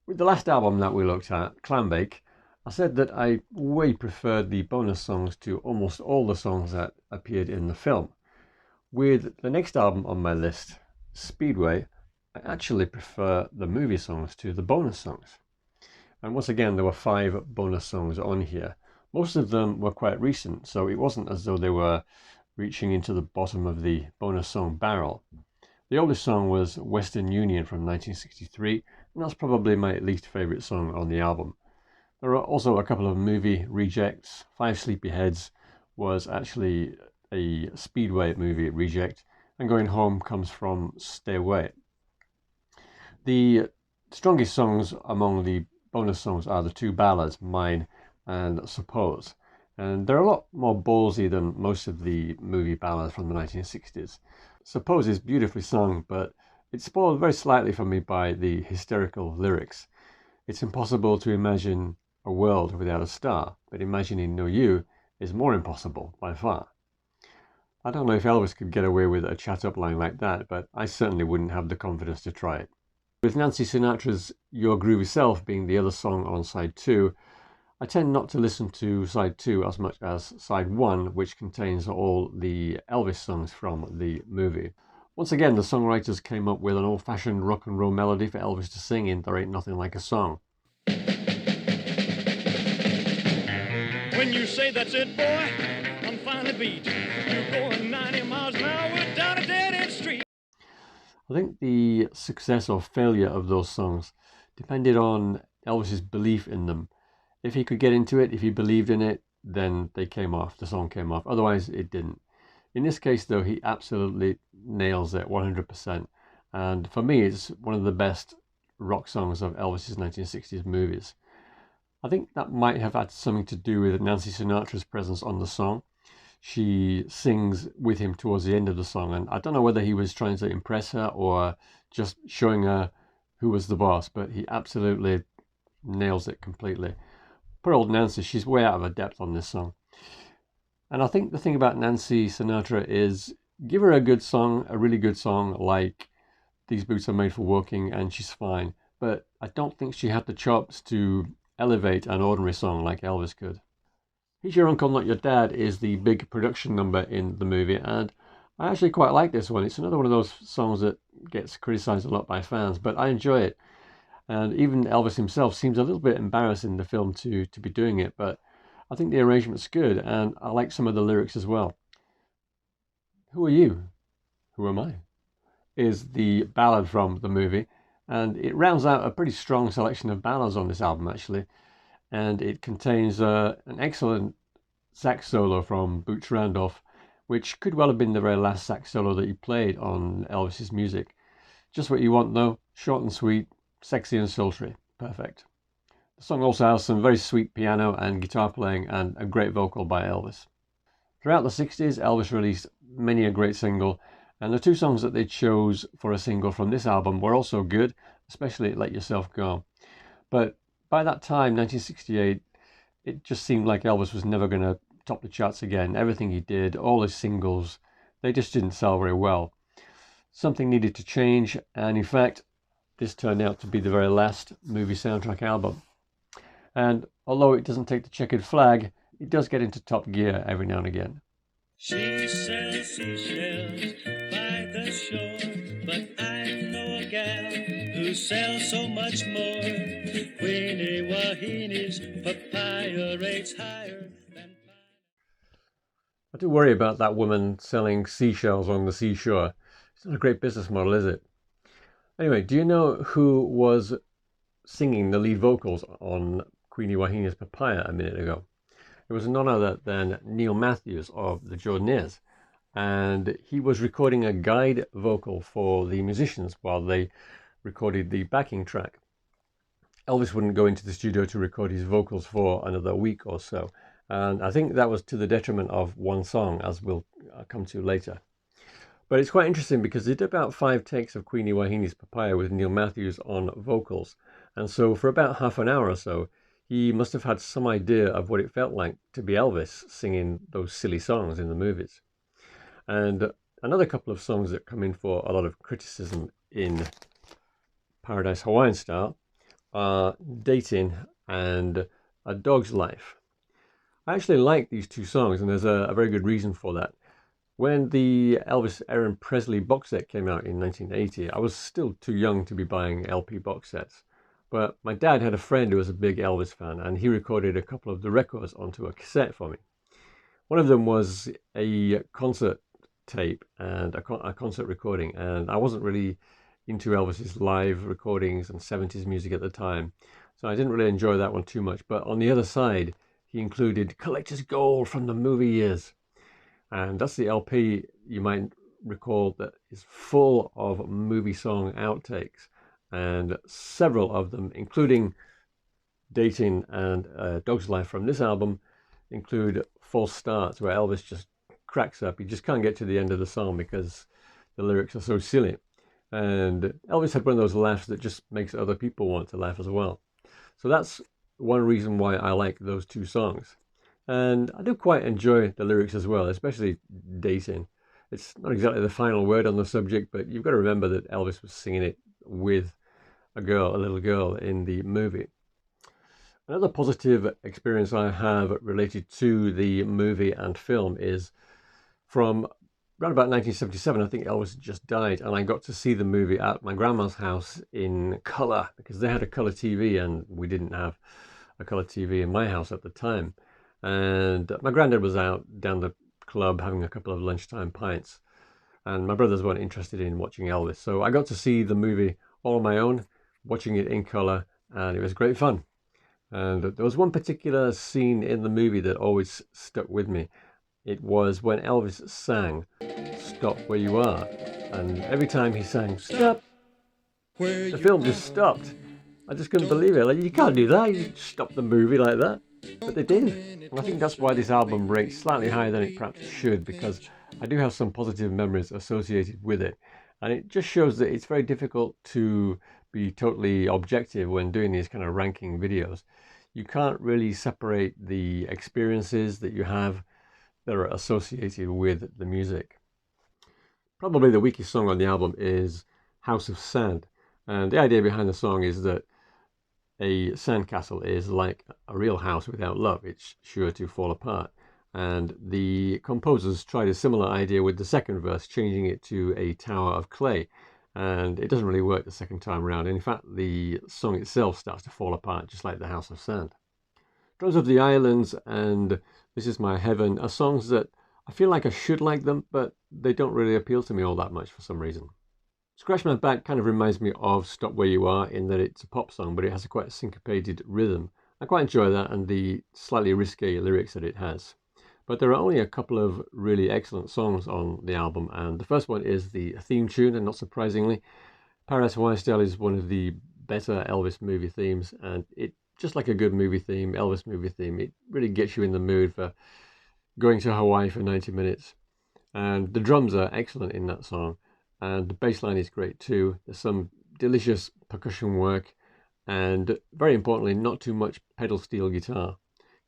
With the last album that we looked at, Clambake, I said that I way preferred the bonus songs to almost all the songs that appeared in the film. With the next album on my list, Speedway, I actually prefer the movie songs to the bonus songs. And once again, there were 5 bonus songs on here. Most of them were quite recent, so it wasn't as though they were reaching into the bottom of the bonus song barrel. The oldest song was Western Union from 1963, and that's probably my least favourite song on the album. There are also a couple of movie rejects. Five Sleepyheads was actually a Speedway movie reject, and Going Home comes from Stay Away. The strongest songs among the bonus songs are the 2 ballads, Mine and Suppose. And they're a lot more ballsy than most of the movie ballads from the 1960s. Suppose is beautifully sung, but it's spoiled very slightly for me by the hysterical lyrics. It's impossible to imagine a world without a star, but imagining no you is more impossible by far. I don't know if Elvis could get away with a chat-up line like that, but I certainly wouldn't have the confidence to try it. With Nancy Sinatra's Your Groovy Self being the other song on side 2, I tend not to listen to side 2 as much as side 1, which contains all the Elvis songs from the movie. Once again, the songwriters came up with an old-fashioned rock and roll melody for Elvis to sing in There Ain't Nothing Like a Song. When you say that's it, boy, I'm finally beat. You're going 90 miles an hour down a dead-end street. I think the success or failure of those songs depended on Elvis's belief in them. If he could get into it, if he believed in it, then they came off, the song came off. Otherwise, it didn't. In this case, though, he absolutely nails it 100%. And for me, it's one of the best rock songs of Elvis's 1960s movies. I think that might have had something to do with Nancy Sinatra's presence on the song. She sings with him towards the end of the song, and I don't know whether he was trying to impress her or just showing her who was the boss, but he absolutely nails it completely. Poor old Nancy, she's way out of her depth on this song. And I think the thing about Nancy Sinatra is give her a good song, a really good song like These Boots Are Made for Walking, and she's fine. But I don't think she had the chops to elevate an ordinary song like Elvis could. He's Your Uncle, Not Your Dad is the big production number in the movie, and I actually quite like this one. It's another one of those songs that gets criticized a lot by fans, but I enjoy it. And even Elvis himself seems a little bit embarrassed in the film to be doing it, but I think the arrangement's good, and I like some of the lyrics as well. Who Are You? Who Am I? Is the ballad from the movie, and it rounds out a pretty strong selection of ballads on this album, actually. And it contains an excellent sax solo from Boots Randolph, which could well have been the very last sax solo that he played on Elvis's music. Just what you want, though, short and sweet, sexy and sultry. Perfect. The song also has some very sweet piano and guitar playing and a great vocal by Elvis. Throughout the 60s, Elvis released many a great single, and the 2 songs that they chose for a single from this album were also good, especially Let Yourself Go. But by that time, 1968, it just seemed like Elvis was never going to top the charts again. Everything he did, all his singles, they just didn't sell very well. Something needed to change, and in fact, this turned out to be the very last movie soundtrack album. And although it doesn't take the checkered flag, it does get into top gear every now and again. She sells seashells by the shore, but I know a gal who sells so much more. Weenie Wahini's papaya rates higher than... I do worry about that woman selling seashells on the seashore. It's not a great business model, is it? Anyway, do you know who was singing the lead vocals on Queenie Wahini's Papaya a minute ago? It was none other than Neil Matthews of the Jordanaires, and he was recording a guide vocal for the musicians while they recorded the backing track. Elvis wouldn't go into the studio to record his vocals for another week or so, and I think that was to the detriment of one song, as we'll come to later. But it's quite interesting because they did about 5 takes of Queenie Wahini's Papaya with Neil Matthews on vocals, and so for about half an hour or so, he must have had some idea of what it felt like to be Elvis singing those silly songs in the movies. And another couple of songs that come in for a lot of criticism in Paradise Hawaiian Style are Dating and A Dog's Life. I actually like these two songs, and there's a very good reason for that. When the Elvis Aaron Presley box set came out in 1980, I was still too young to be buying LP box sets. But my dad had a friend who was a big Elvis fan, and he recorded a couple of the records onto a cassette for me. One of them was a concert tape and a concert recording, and I wasn't really into Elvis's live recordings and 70s music at the time, so I didn't really enjoy that one too much. But on the other side, he included Collector's Gold from the movie years, and that's the LP you might recall that is full of movie song outtakes, and several of them, including Dating and Dog's Life from this album, include false starts where Elvis just cracks up. You just can't get to the end of the song because the lyrics are so silly. And Elvis had one of those laughs that just makes other people want to laugh as well. So that's one reason why I like those two songs. And I do quite enjoy the lyrics as well, especially Dating. It's not exactly the final word on the subject, but you've got to remember that Elvis was singing it with a little girl in the movie. Another positive experience I have related to the movie and film is from around about 1977. I think Elvis just died, and I got to see the movie at my grandma's house in colour because they had a colour TV and we didn't have a colour TV in my house at the time. And my granddad was out down the club having a couple of lunchtime pints, and my brothers weren't interested in watching Elvis. So I got to see the movie all on my own, watching it in colour, and it was great fun. And there was one particular scene in the movie that always stuck with me. It was when Elvis sang Stop Where You Are. And every time he sang Stop, the film just stopped. I just couldn't believe it. Like, you can't do that. You stop the movie like that. But they did. And I think that's why this album rates slightly higher than it perhaps should, because I do have some positive memories associated with it. And it just shows that it's very difficult to be totally objective when doing these kind of ranking videos. You can't really separate the experiences that you have that are associated with the music. Probably the weakest song on the album is House of Sand. And the idea behind the song is that a sandcastle is like a real house without love. It's sure to fall apart. And the composers tried a similar idea with the second verse, changing it to a tower of clay. And it doesn't really work the second time around. In fact, the song itself starts to fall apart, just like the House of Sand. Drums of the Islands and This Is My Heaven are songs that I feel like I should like them, but they don't really appeal to me all that much for some reason. Scratch My Back kind of reminds me of Stop Where You Are in that it's a pop song, but it has a quite syncopated rhythm. I quite enjoy that and the slightly risque lyrics that it has. But there are only a couple of really excellent songs on the album, and the first one is the theme tune, and not surprisingly, Paradise Hawaiian Style is one of the better Elvis movie themes, and it just like a good movie theme, Elvis movie theme, it really gets you in the mood for going to Hawaii for 90 minutes. And the drums are excellent in that song, and the bass line is great too. There's some delicious percussion work, and very importantly, not too much pedal steel guitar.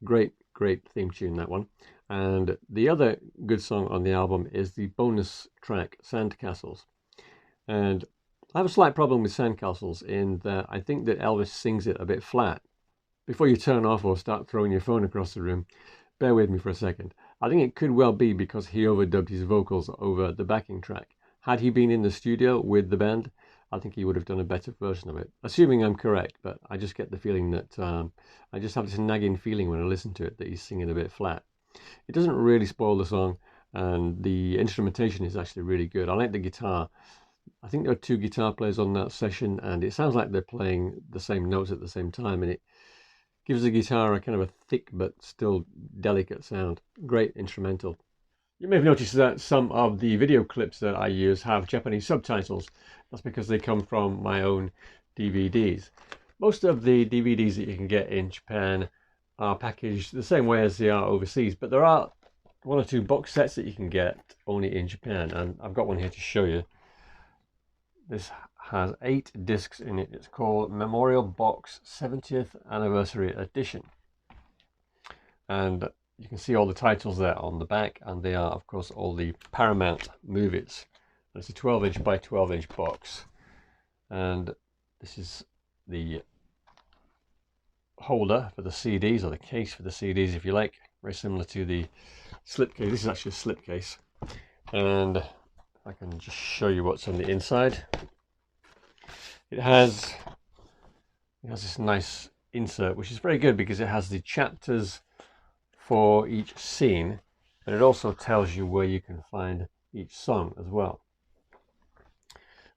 Great theme tune, that one. And the other good song on the album is the bonus track, Sandcastles. And I have a slight problem with Sandcastles in that I think that Elvis sings it a bit flat. Before you turn off or start throwing your phone across the room, bear with me for a second. I think it could well be because he overdubbed his vocals over the backing track. Had he been in the studio with the band, I think he would have done a better version of it. Assuming I'm correct, but I just get the feeling that I just have this nagging feeling when I listen to it that he's singing a bit flat. It doesn't really spoil the song, and the instrumentation is actually really good. I like the guitar. I think there are two guitar players on that session, and it sounds like they're playing the same notes at the same time, and it gives the guitar a kind of a thick but still delicate sound. Great instrumental. You may have noticed that some of the video clips that I use have Japanese subtitles. That's because they come from my own DVDs. Most of the DVDs that you can get in Japan are packaged the same way as they are overseas, but there are one or two box sets that you can get only in Japan, and I've got one here to show you. This has 8 discs in it. It's called Memorial Box 70th Anniversary Edition. And you can see all the titles there on the back, and they are, of course, all the Paramount movies. And it's a 12-inch by 12-inch box. And this is the holder for the CDs, or the case for the CDs if you like, very similar to the slipcase. This is actually a slipcase, and I can just show you what's on the inside. It has this nice insert, which is very good because it has the chapters for each scene, but it also tells you where you can find each song as well,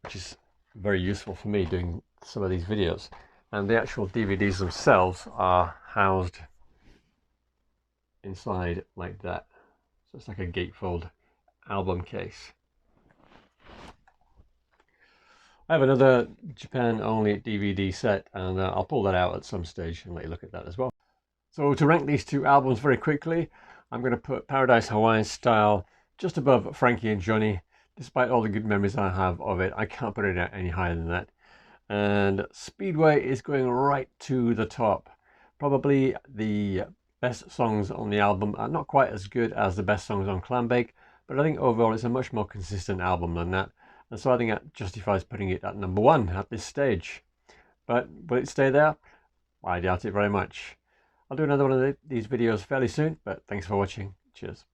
which is very useful for me doing some of these videos. And the actual DVDs themselves are housed inside like that, so it's like a gatefold album case. I have another Japan only DVD set, and I'll pull that out at some stage and let you look at that as well. So to rank these two albums very quickly, I'm going to put Paradise Hawaiian Style just above Frankie and Johnny. Despite all the good memories I have of it, I can't put it any higher than that. And Speedway is going right to the top. Probably the best songs on the album are not quite as good as the best songs on Clambake, but I think overall it's a much more consistent album than that. And so I think that justifies putting it at number 1 at this stage. But will it stay there? I doubt it very much. I'll do another one of these videos fairly soon, but thanks for watching. Cheers.